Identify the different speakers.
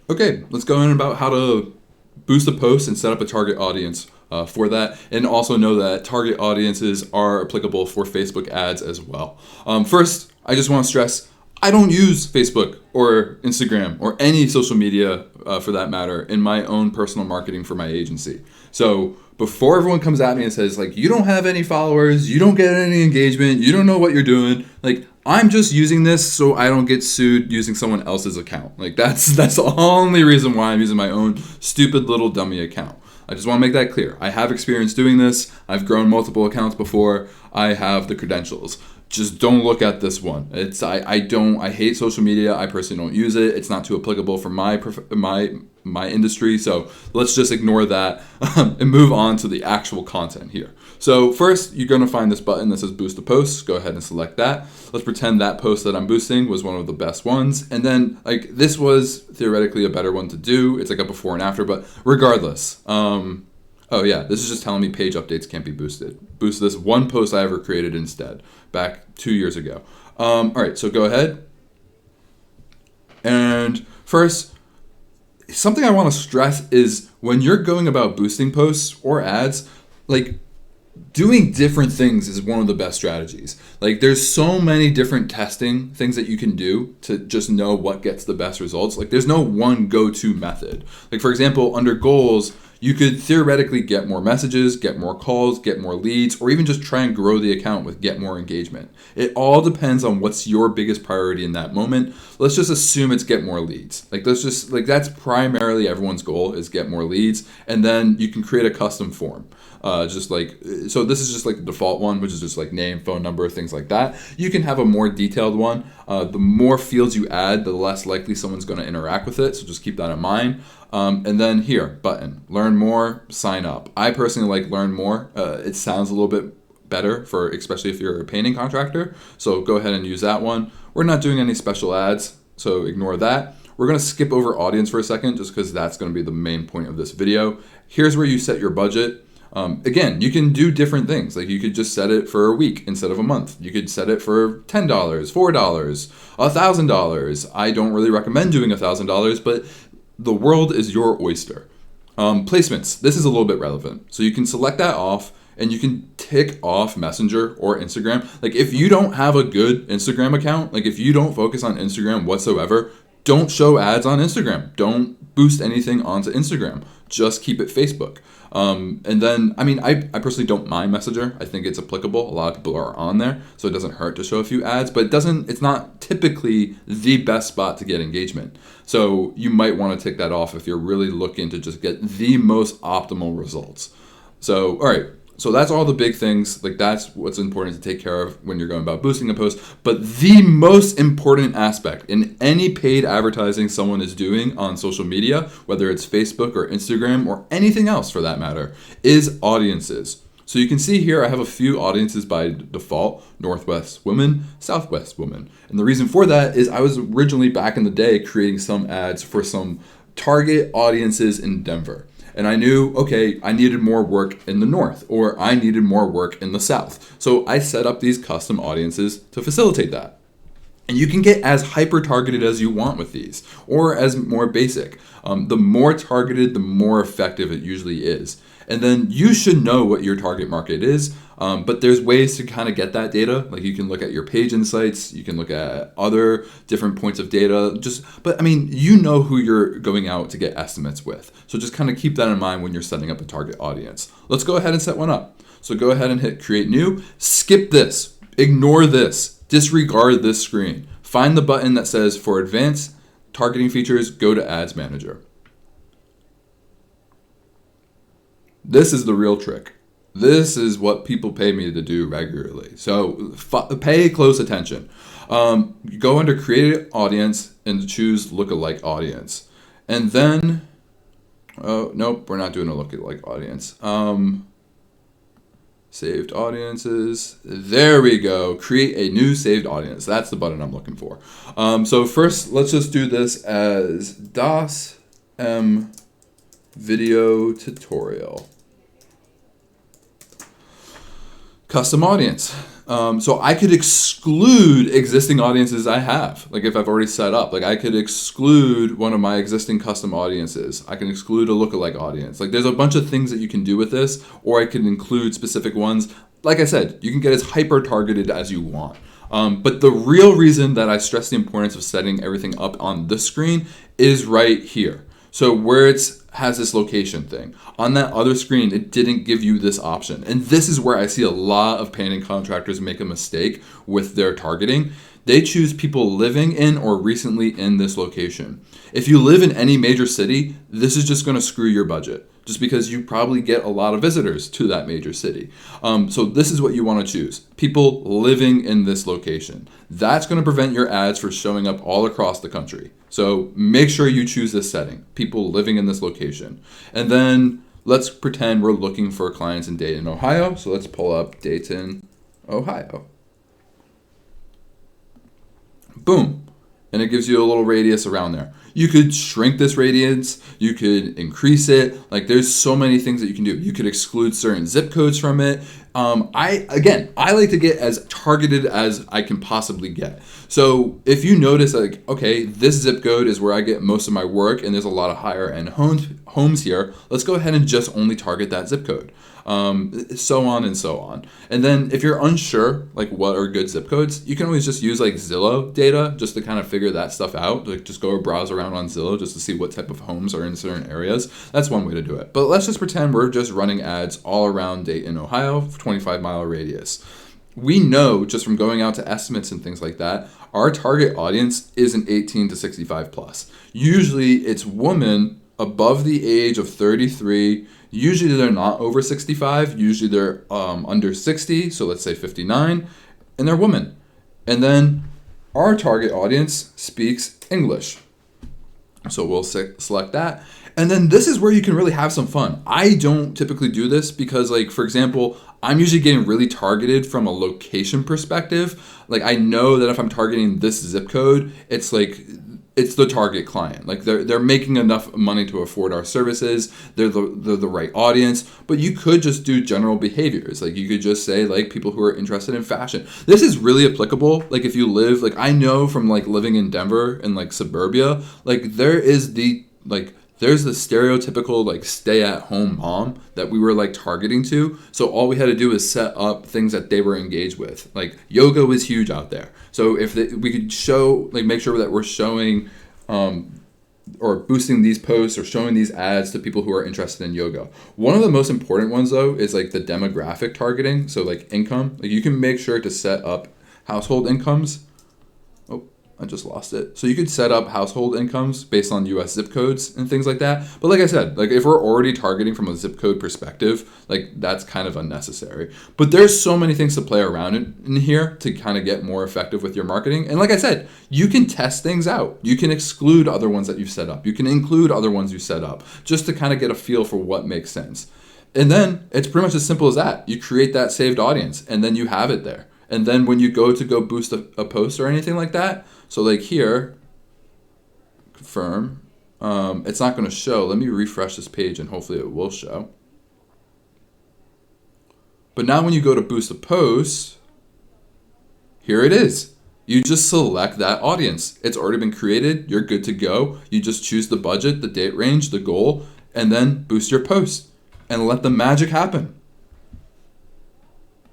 Speaker 1: Okay, let's go in about how to boost a post and set up a target audience for that, and also know that target audiences are applicable for Facebook ads as well. First, I just want to stress I don't use Facebook or Instagram or any social media for that matter in my own personal marketing for my agency. So before everyone comes at me and says like you don't have any followers, you don't get any engagement, you don't know what you're doing, like I'm just using this so I don't get sued using someone else's account. Like that's the only reason why I'm using my own stupid little dummy account. I just want to make that clear. I have experience doing this. I've grown multiple accounts before. I have the credentials. Just don't look at this one. I hate social media. I personally don't use it. It's not too applicable for my industry. So let's just ignore that and move on to the actual content here. So first, you're going to find this button that says Boost a Post. Go ahead and select that. Let's pretend that post that I'm boosting was one of the best ones. And then like this was theoretically a better one to do. It's like a before and after, but regardless. Oh yeah, this is just telling me page updates can't be boosted. Boost this one post I ever created instead, back 2 years ago. All right, so go ahead. And first, something I want to stress is when you're going about boosting posts or ads, like doing different things is one of the best strategies. Like there's so many different testing things that you can do to just know what gets the best results. Like there's no one go-to method. Like for example, under goals, you could theoretically get more messages, get more calls, get more leads, or even just try and grow the account with get more engagement. It all depends on what's your biggest priority in that moment. Let's just assume it's get more leads. That's primarily everyone's goal is get more leads, and then you can create a custom form. So this is just like the default one, which is just like name, phone number, things like that. You can have a more detailed one. The more fields you add, the less likely someone's going to interact with it. So just keep that in mind. And then here, button, learn more, sign up. I personally like learn more. It sounds a little bit better for, especially if you're a painting contractor. So go ahead and use that one. We're not doing any special ads, so ignore that. We're going to skip over audience for a second just because that's going to be the main point of this video. Here's where you set your budget. Again, you can do different things. Like you could just set it for a week instead of a month. You could set it for $10, $4, $1,000. I don't really recommend doing $1,000, but the world is your oyster. Placements. This is a little bit relevant. So you can select that off and you can tick off Messenger or Instagram. Like if you don't have a good Instagram account, like if you don't focus on Instagram whatsoever, don't show ads on Instagram. Don't boost anything onto Instagram. Just keep it Facebook. And then, I personally don't mind Messenger. I think it's applicable. A lot of people are on there, so it doesn't hurt to show a few ads, but it's not typically the best spot to get engagement. So you might want to tick that off if you're really looking to just get the most optimal results. So, all right. So that's all the big things. Like that's what's important to take care of when you're going about boosting a post. But the most important aspect in any paid advertising someone is doing on social media, whether it's Facebook or Instagram or anything else for that matter, is audiences. So you can see here I have a few audiences by default: Northwest women, Southwest women. And the reason for that is I was originally back in the day creating some ads for some target audiences in Denver. And I knew, okay, I needed more work in the North or I needed more work in the South. So I set up these custom audiences to facilitate that. And you can get as hyper targeted as you want with these or as more basic. The more targeted, the more effective it usually is. And then you should know what your target market is. But there's ways to kind of get that data. Like you can look at your page insights, you can look at other different points of data. You know who you're going out to get estimates with. So just kind of keep that in mind when you're setting up a target audience. Let's go ahead and set one up. So go ahead and hit create new. Skip this. Ignore this. Disregard this screen. Find the button that says for advanced targeting features, go to Ads Manager. This is the real trick. This is what people pay me to do regularly. So pay close attention. Go under Create Audience and choose Lookalike Audience. And then, oh, nope, we're not doing a Lookalike Audience. Saved audiences. There we go. Create a new saved audience. That's the button I'm looking for. So first, let's just do this as DOS M video tutorial. Custom audience. So I could exclude existing audiences I have. Like if I've already set up, like I could exclude one of my existing custom audiences. I can exclude a lookalike audience. Like there's a bunch of things that you can do with this, or I can include specific ones. Like I said, you can get as hyper targeted as you want. But the real reason that I stress the importance of setting everything up on this screen is right here. So where it has this location thing. On that other screen, it didn't give you this option. And this is where I see a lot of painting contractors make a mistake with their targeting. They choose people living in or recently in this location. If you live in any major city, this is just going to screw your budget, just because you probably get a lot of visitors to that major city. So this is what you want to choose. People living in this location. That's going to prevent your ads from showing up all across the country. So make sure you choose this setting. People living in this location. And then let's pretend we're looking for clients in Dayton, Ohio. So let's pull up Dayton, Ohio. Boom. And it gives you a little radius around there. You could shrink this radius. You could increase it. Like there's so many things that you can do. You could exclude certain zip codes from it. I like to get as targeted as I can possibly get. So if you notice like, okay, this zip code is where I get most of my work and there's a lot of higher end homes here, let's go ahead and just only target that zip code. So on and so on. And then if you're unsure like what are good zip codes, you can always just use like Zillow data just to kind of figure that stuff out. Like just go browse around on Zillow just to see what type of homes are in certain areas. That's one way to do it. But let's just pretend we're just running ads all around Dayton, Ohio, 25-mile radius. We know just from going out to estimates and things like that, our target audience isn't 18 to 65 plus. Usually it's women above the age of 33. Usually they're not over 65. Usually they're under 60. So let's say 59. And they're women. And then our target audience speaks English. So we'll select that. And then this is where you can really have some fun. I don't typically do this because, like, for example, I'm usually getting really targeted from a location perspective. Like, I know that if I'm targeting this zip code, it's like, it's the target client. Like, they're making enough money to afford our services. They're the right audience. But you could just do general behaviors. Like, you could just say, like, people who are interested in fashion. This is really applicable. Like, if you live, like, I know from, like, living in Denver and, like, suburbia, like, there's the stereotypical like stay-at-home mom that we were like targeting to. So all we had to do is set up things that they were engaged with. Like yoga was huge out there. So if we could show, like make sure that we're showing or boosting these posts or showing these ads to people who are interested in yoga. One of the most important ones though is like the demographic targeting. So like income, like you can make sure to set up household incomes. I just lost it. So you could set up household incomes based on US zip codes and things like that. But like I said, like if we're already targeting from a zip code perspective, like that's kind of unnecessary. But there's so many things to play around in here to kind of get more effective with your marketing. And like I said, you can test things out. You can exclude other ones that you've set up. You can include other ones you set up just to kind of get a feel for what makes sense. And then it's pretty much as simple as that. You create that saved audience and then you have it there. And then when you go boost a post or anything like that, so like here, confirm, it's not going to show. Let me refresh this page and hopefully it will show. But now when you go to boost a post, here it is. You just select that audience. It's already been created. You're good to go. You just choose the budget, the date range, the goal, and then boost your post and let the magic happen.